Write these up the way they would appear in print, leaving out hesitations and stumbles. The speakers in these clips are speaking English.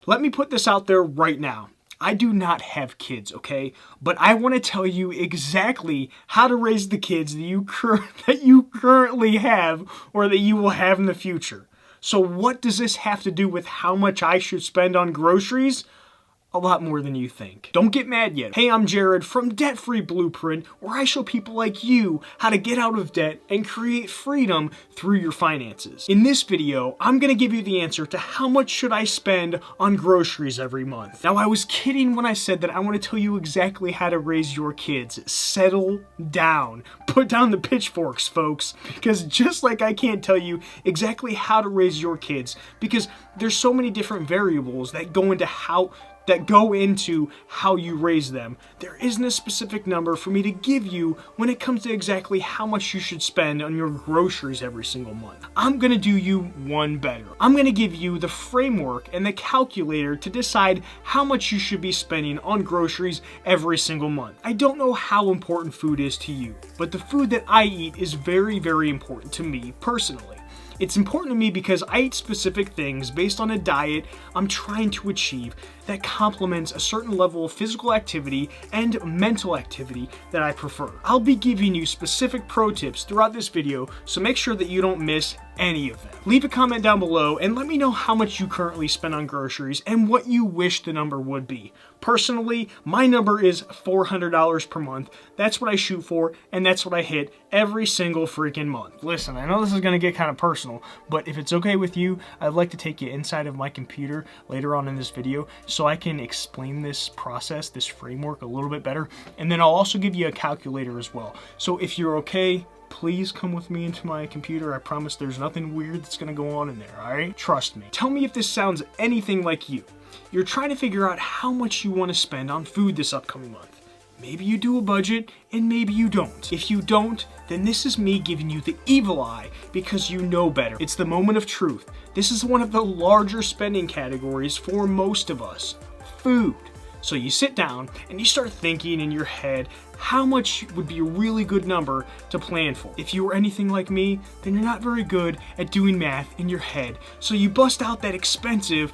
Let me put this out there right now. I do not have kids, okay? But I want to tell you exactly how to raise the kids that you currently have or that you will have in the future. So what does this have to do with how much I should spend on groceries? A lot more than you think. Don't get mad yet. Hey, I'm Jared from Debt Free Blueprint, where I show people like you how to get out of debt and create freedom through your finances. In this video, I'm gonna give you the answer to how much should I spend on groceries every month. Now, I was kidding when I said that I want to tell you exactly how to raise your kids. Settle down. Put down the pitchforks, folks, because just like I can't tell you exactly how to raise your kids, because there's so many different variables that go into how you raise them. There isn't a specific number for me to give you when it comes to exactly how much you should spend on your groceries every single month. I'm gonna do you one better. I'm gonna give you the framework and the calculator to decide how much you should be spending on groceries every single month. I don't know how important food is to you, but the food that I eat is very, very important to me personally. It's important to me because I eat specific things based on a diet I'm trying to achieve that complements a certain level of physical activity and mental activity that I prefer. I'll be giving you specific pro tips throughout this video, so make sure that you don't miss any of them. Leave a comment down below and let me know how much you currently spend on groceries and what you wish the number would be. Personally, my number is $400 per month. That's what I shoot for, and that's what I hit every single freaking month. Listen, I know this is gonna get kind of personal, but if it's okay with you, I'd like to take you inside of my computer later on in this video so I can explain this process, this framework a little bit better, and then I'll also give you a calculator as well. So if you're okay, please come with me into my computer. I promise there's nothing weird that's gonna go on in there, alright? Trust me. Tell me if this sounds anything like you. You're trying to figure out how much you want to spend on food this upcoming month. Maybe you do a budget, and maybe you don't. If you don't, then this is me giving you the evil eye because you know better. It's the moment of truth. This is one of the larger spending categories for most of us. Food. So you sit down and you start thinking in your head how much would be a really good number to plan for. If you were anything like me, then you're not very good at doing math in your head. So you bust out that expensive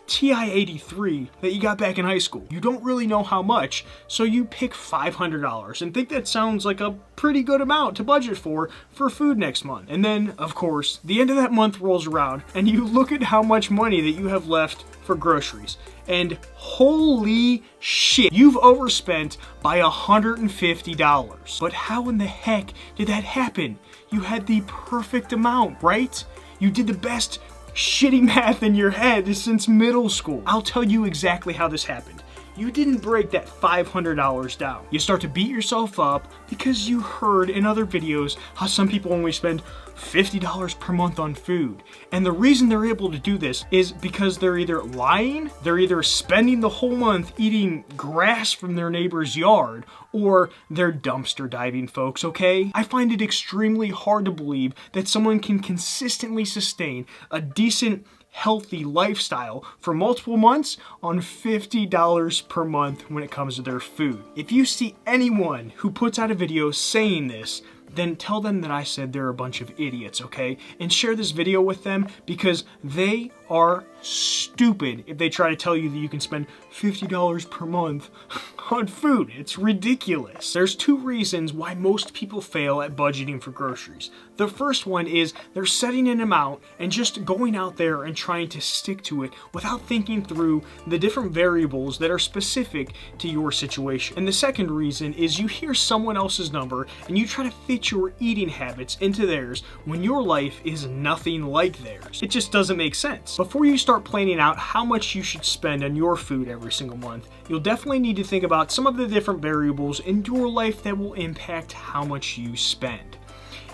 TI-83 that you got back in high school. You don't really know how much, so you pick $500 and think that sounds like a pretty good amount to budget for food next month. And then, of course, the end of that month rolls around and you look at how much money that you have left for groceries. And holy shit, you've overspent by $150. But how in the heck did that happen? You had the perfect amount, right? You did the best shitty math in your head since middle school. I'll tell you exactly how this happened. You didn't break that $500 down. You start to beat yourself up because you heard in other videos how some people only spend $50 per month on food. And the reason they're able to do this is because they're either lying, they're either spending the whole month eating grass from their neighbor's yard, or they're dumpster diving, folks, okay? I find it extremely hard to believe that someone can consistently sustain a decent, healthy lifestyle for multiple months on $50 per month when it comes to their food. If you see anyone who puts out a video saying this, then tell them that I said they're a bunch of idiots, okay? And share this video with them because they are stupid if they try to tell you that you can spend $50 per month on food. It's ridiculous. There's two reasons why most people fail at budgeting for groceries. The first one is they're setting an amount and just going out there and trying to stick to it without thinking through the different variables that are specific to your situation. And the second reason is you hear someone else's number and you try to fit your eating habits into theirs when your life is nothing like theirs. It just doesn't make sense. Before you start planning out how much you should spend on your food every single month, you'll definitely need to think about some of the different variables in your life that will impact how much you spend.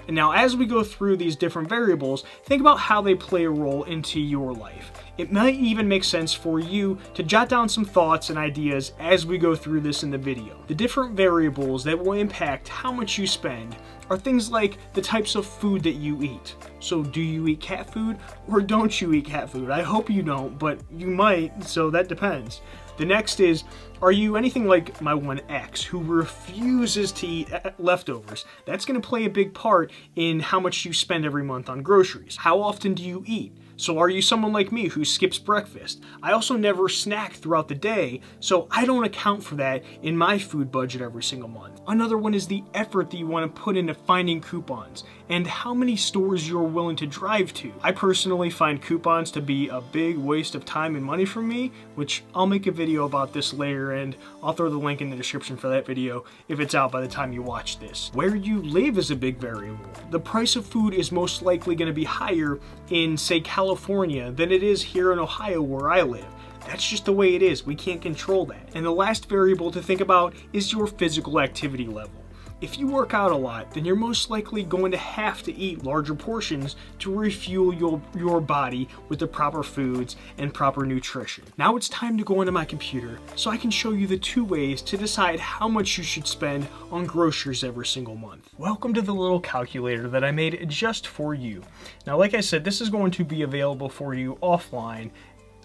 And now, as we go through these different variables, think about how they play a role into your life. It might even make sense for you to jot down some thoughts and ideas as we go through this in the video. The different variables that will impact how much you spend are things like the types of food that you eat. So do you eat cat food or don't you eat cat food? I hope you don't, but you might, so that depends. The next is, are you anything like my one ex who refuses to eat leftovers? That's going to play a big part in how much you spend every month on groceries. How often do you eat? So are you someone like me who skips breakfast? I also never snack throughout the day, so I don't account for that in my food budget every single month. Another one is the effort that you want to put into finding coupons and how many stores you're willing to drive to. I personally find coupons to be a big waste of time and money for me, which I'll make a video about this later, and I'll throw the link in the description for that video if it's out by the time you watch this. Where you live is a big variable. The price of food is most likely going to be higher in, say, California than it is here in Ohio where I live. That's just the way it is. We can't control that. And the last variable to think about is your physical activity level. If you work out a lot, then you're most likely going to have to eat larger portions to refuel your body with the proper foods and proper nutrition. Now it's time to go into my computer so I can show you the 2 ways to decide how much you should spend on groceries every single month. Welcome to the little calculator that I made just for you. Now, like I said, this is going to be available for you offline.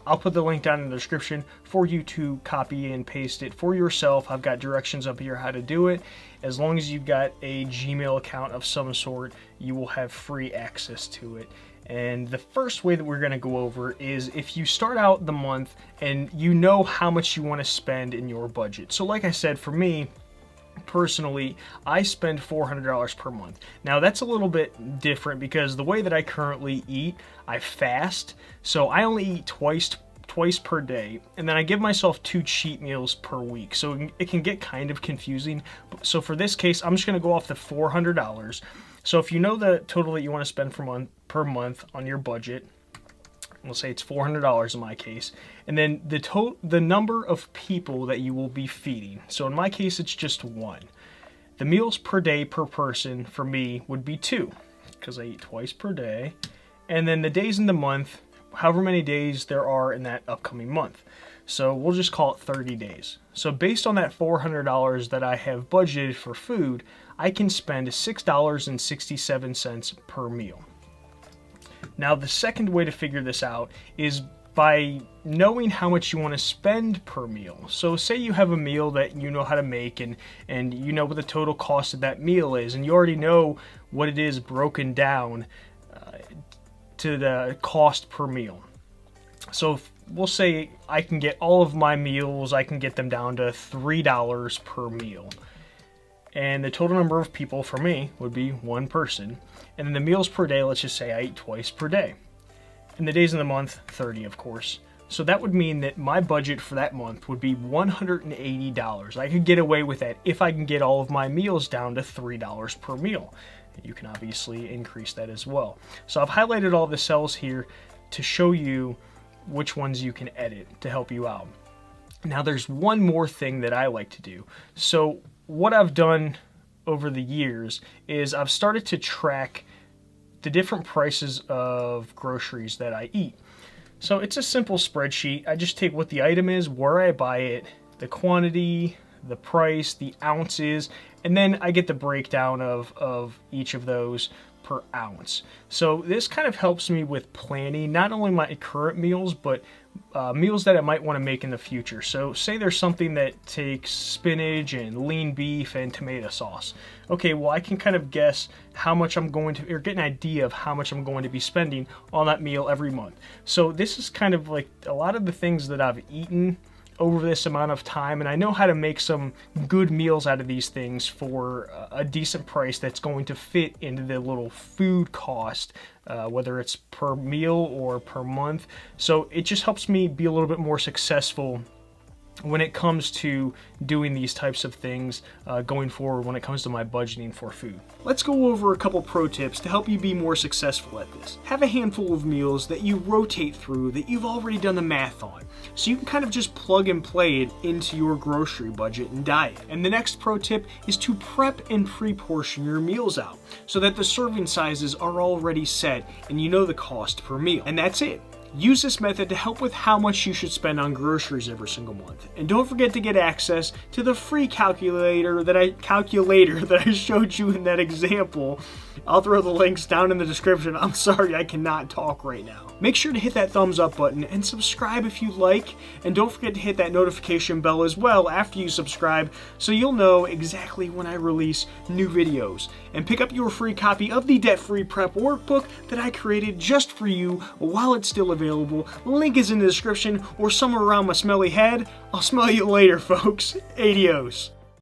I'll put the link down in the description for you to copy and paste it for yourself. I've got directions up here how to do it. As long as you've got a Gmail account of some sort, you will have free access to it. And the first way that we're going to go over is if you start out the month and you know how much you want to spend in your budget. So like I said, for me, personally, I spend $400 per month. Now that's a little bit different because the way that I currently eat, I fast, so I only eat twice per day, and then I give myself 2 cheat meals per week, so it can get kind of confusing. So for this case, I'm just going to go off the $400. So if you know the total that you want to spend per month on your budget, we'll say it's $400 in my case, and then the number of people that you will be feeding. So in my case, it's just 1. The meals per day per person for me would be 2, because I eat twice per day. And then the days in the month, however many days there are in that upcoming month. So we'll just call it 30 days. So based on that $400 that I have budgeted for food, I can spend $6.67 per meal. Now, the second way to figure this out is by knowing how much you want to spend per meal. So say you have a meal that you know how to make and you know what the total cost of that meal is, and you already know what it is broken down to the cost per meal. So we'll say I can get all of my meals, I can get them down to $3 per meal. And the total number of people for me would be 1 person. And then the meals per day, let's just say I eat twice per day. And the days in the month, 30 of course. So that would mean that my budget for that month would be $180. I could get away with that if I can get all of my meals down to $3 per meal. You can obviously increase that as well. So I've highlighted all the cells here to show you which ones you can edit to help you out. Now there's one more thing that I like to do. So what I've done over the years is I've started to track the different prices of groceries that I eat. So it's a simple spreadsheet. I just take what the item is, where I buy it, the quantity, the price, the ounces, and then I get the breakdown of each of those per ounce. So this kind of helps me with planning not only my current meals, but meals that I might want to make in the future. So say there's something that takes spinach and lean beef and tomato sauce. Okay, well I can kind of guess how much I'm going to, or get an idea of how much I'm going to be spending on that meal every month. So this is kind of like a lot of the things that I've eaten over this amount of time, and I know how to make some good meals out of these things for a decent price that's going to fit into the little food cost, whether it's per meal or per month. So it just helps me be a little bit more successful when it comes to doing these types of things going forward when it comes to my budgeting for food. Let's go over a couple pro tips to help you be more successful at this. Have a handful of meals that you rotate through that you've already done the math on, so you can kind of just plug and play it into your grocery budget and diet. And the next pro tip is to prep and pre-portion your meals out so that the serving sizes are already set and you know the cost per meal. And that's it. Use this method to help with how much you should spend on groceries every single month. And don't forget to get access to the free calculator that I showed you in that example. I'll throw the links down in the description. I'm sorry, I cannot talk right now. Make sure to hit that thumbs up button and subscribe if you like. And don't forget to hit that notification bell as well after you subscribe so you'll know exactly when I release new videos. and pick up your free copy of the Debt-Free Prep Workbook that I created just for you while it's still available. Link is in the description or somewhere around my smelly head. I'll smell you later, folks. Adios.